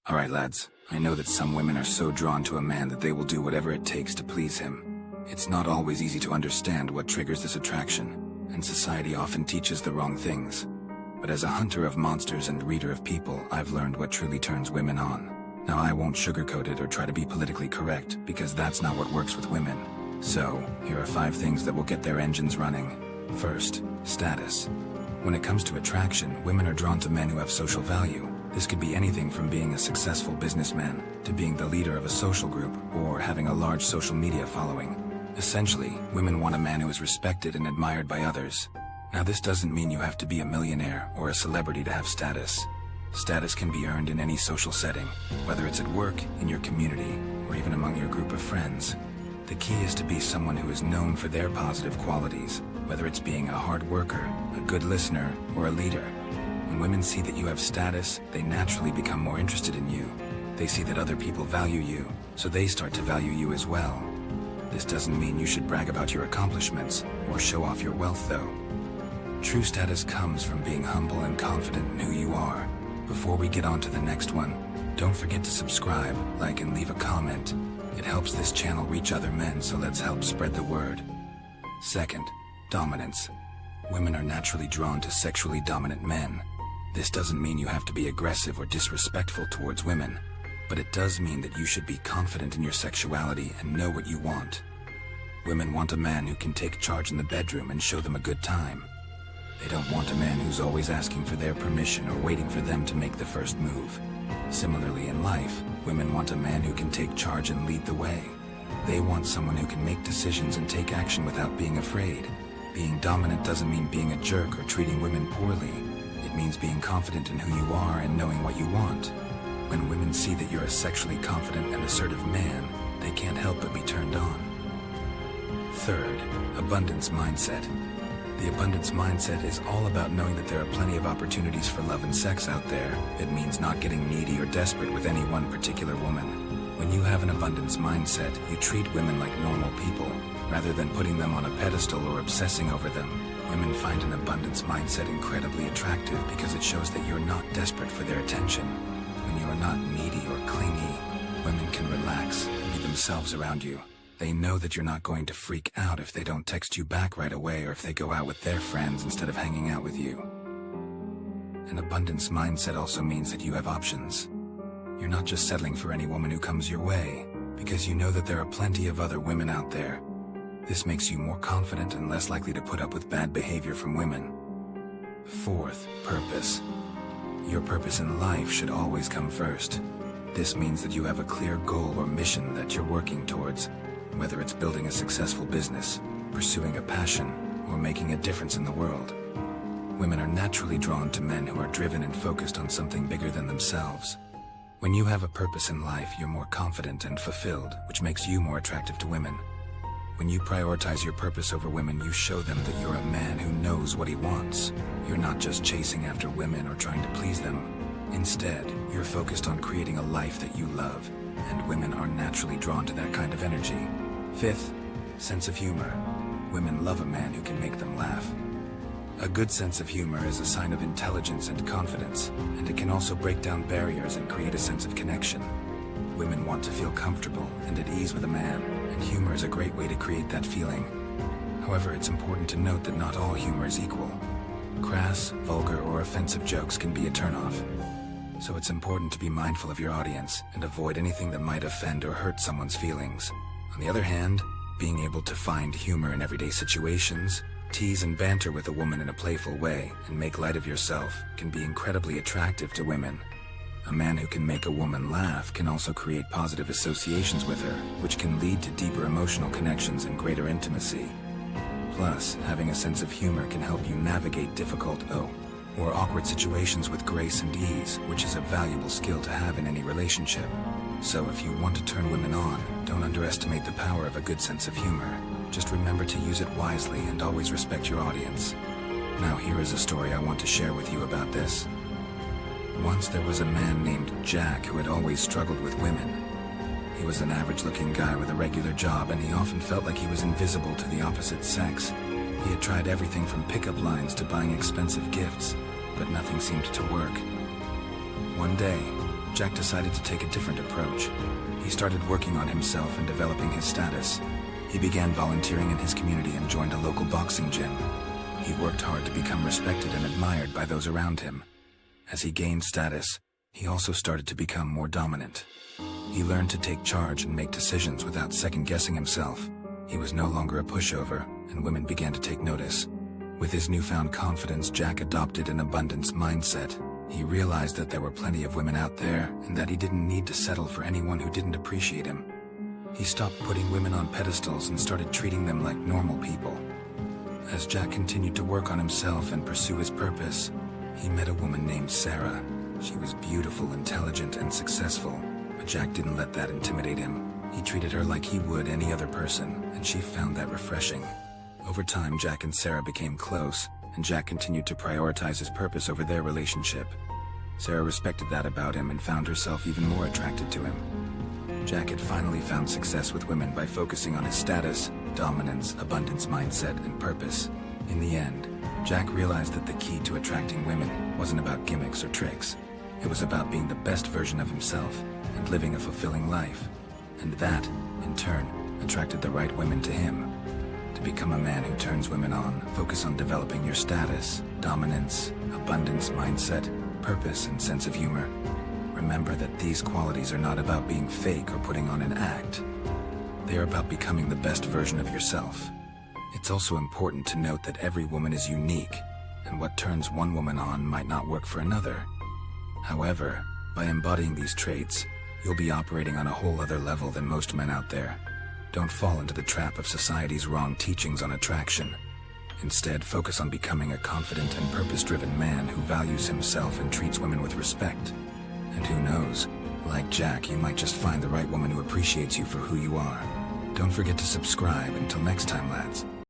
Alright lads, I know that some women are so drawn to a man that they will do whatever it takes to please him. It's not always easy to understand what triggers this attraction, and society often teaches the wrong things. But as a hunter of monsters and reader of people, I've learned what truly turns women on. Now I won't sugarcoat it or try to be politically correct, because that's not what works with women. So, here are 5 things that will get their engines running. First, status. When it comes to attraction, women are drawn to men who have social value. This could be anything from being a successful businessman, to being the leader of a social group, or having a large social media following. Essentially, women want a man who is respected and admired by others. Now this doesn't mean you have to be a millionaire or a celebrity to have status. Status can be earned in any social setting, whether it's at work, in your community, or even among your group of friends. The key is to be someone who is known for their positive qualities, whether it's being a hard worker, a good listener, or a leader. When women see that you have status, they naturally become more interested in you. They see that other people value you, so they start to value you as well. This doesn't mean you should brag about your accomplishments or show off your wealth though. True status comes from being humble and confident in who you are. Before we get on to the next one, don't forget to subscribe, like, and leave a comment. It helps this channel reach other men, so let's help spread the word. Second, dominance. Women are naturally drawn to sexually dominant men. This doesn't mean you have to be aggressive or disrespectful towards women, but it does mean that you should be confident in your sexuality and know what you want. Women want a man who can take charge in the bedroom and show them a good time. They don't want a man who's always asking for their permission or waiting for them to make the first move. Similarly in life, women want a man who can take charge and lead the way. They want someone who can make decisions and take action without being afraid. Being dominant doesn't mean being a jerk or treating women poorly. It means being confident in who you are and knowing what you want. When women see that you're a sexually confident and assertive man, they can't help but be turned on. Third, abundance mindset. The abundance mindset is all about knowing that there are plenty of opportunities for love and sex out there. It means not getting needy or desperate with any one particular woman. When you have an abundance mindset, you treat women like normal people, rather than putting them on a pedestal or obsessing over them. Women find an abundance mindset incredibly attractive because it shows that you're not desperate for their attention. When you are not needy or clingy, women can relax and be themselves around you. They know that you're not going to freak out if they don't text you back right away or if they go out with their friends instead of hanging out with you. An abundance mindset also means that you have options. You're not just settling for any woman who comes your way, because you know that there are plenty of other women out there. This makes you more confident and less likely to put up with bad behavior from women. Fourth, purpose. Your purpose in life should always come first. This means that you have a clear goal or mission that you're working towards, whether it's building a successful business, pursuing a passion, or making a difference in the world. Women are naturally drawn to men who are driven and focused on something bigger than themselves. When you have a purpose in life, you're more confident and fulfilled, which makes you more attractive to women. When you prioritize your purpose over women, you show them that you're a man who knows what he wants. You're not just chasing after women or trying to please them. Instead, you're focused on creating a life that you love, and women are naturally drawn to that kind of energy. Fifth, sense of humor. Women love a man who can make them laugh. A good sense of humor is a sign of intelligence and confidence, and it can also break down barriers and create a sense of connection. Women want to feel comfortable and at ease with a man, and humor is a great way to create that feeling. However, it's important to note that not all humor is equal. Crass, vulgar, or offensive jokes can be a turnoff. So it's important to be mindful of your audience and avoid anything that might offend or hurt someone's feelings. On the other hand, being able to find humor in everyday situations, tease and banter with a woman in a playful way, and make light of yourself can be incredibly attractive to women. A man who can make a woman laugh can also create positive associations with her, which can lead to deeper emotional connections and greater intimacy. Plus, having a sense of humor can help you navigate difficult or awkward situations with grace and ease, which is a valuable skill to have in any relationship. So if you want to turn women on, don't underestimate the power of a good sense of humor. Just remember to use it wisely and always respect your audience. Now here is a story I want to share with you about this. Once there was a man named Jack who had always struggled with women. He was an average-looking guy with a regular job, and he often felt like he was invisible to the opposite sex. He had tried everything from pickup lines to buying expensive gifts, but nothing seemed to work. One day, Jack decided to take a different approach. He started working on himself and developing his status. He began volunteering in his community and joined a local boxing gym. He worked hard to become respected and admired by those around him. As he gained status, he also started to become more dominant. He learned to take charge and make decisions without second-guessing himself. He was no longer a pushover, and women began to take notice. With his newfound confidence, Jack adopted an abundance mindset. He realized that there were plenty of women out there, and that he didn't need to settle for anyone who didn't appreciate him. He stopped putting women on pedestals and started treating them like normal people. As Jack continued to work on himself and pursue his purpose, he met a woman named Sarah. She was beautiful, intelligent, and successful, but Jack didn't let that intimidate him. He treated her like he would any other person, and she found that refreshing. Over time, Jack and Sarah became close, and Jack continued to prioritize his purpose over their relationship. Sarah respected that about him and found herself even more attracted to him. Jack had finally found success with women by focusing on his status, dominance, abundance mindset, and purpose. In the end, Jack realized that the key to attracting women wasn't about gimmicks or tricks. It was about being the best version of himself and living a fulfilling life. And that, in turn, attracted the right women to him. To become a man who turns women on, focus on developing your status, dominance, abundance mindset, purpose, and sense of humor. Remember that these qualities are not about being fake or putting on an act. They are about becoming the best version of yourself. It's also important to note that every woman is unique, and what turns one woman on might not work for another. However, by embodying these traits, you'll be operating on a whole other level than most men out there. Don't fall into the trap of society's wrong teachings on attraction. Instead, focus on becoming a confident and purpose-driven man who values himself and treats women with respect. And who knows, like Jack, you might just find the right woman who appreciates you for who you are. Don't forget to subscribe. Until next time, lads.